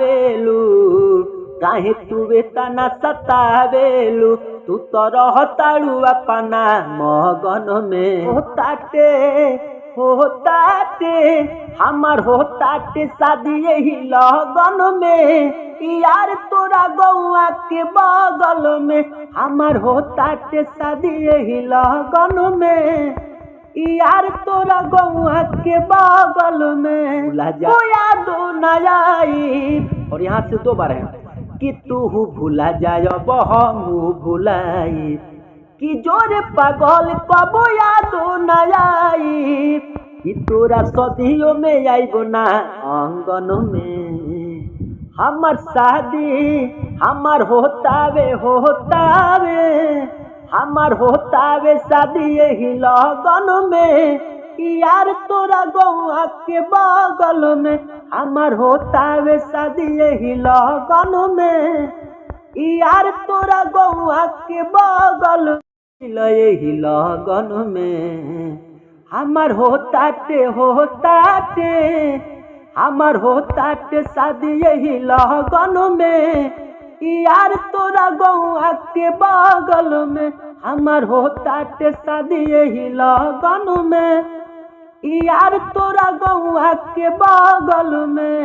बेलू काहे तू बेतना सतावेलू तू तो रहताड़ू अपना मगन में होताटे हमार होताटे शादी यही लगन में यार तोरा गौआ के बगल में हमार होताटे शादी यही लगन में यार तोरा गौआ के बगल में भुला जा याद न आई। और यहाँ से 2 बार है कि तू भुला जाय हमू भुलाई कि जोरे पागल कबो याद न आई कि तोरा सदियों में आइबो ना आंगन में हमार शादी हमार होतावे हमार होतावे शादी यही लगन में यार तोरा गौआ के बगल में हमार होतावे शादी यही लगन में यार तोरा गौआ के बगल यही लगन में हमार होताटे हमार होताटे शादी यही लगन में यार तोरा गौआ के बगल में हमार होताटे शादी यही लगन में यार तोरा गौआ के बगल में।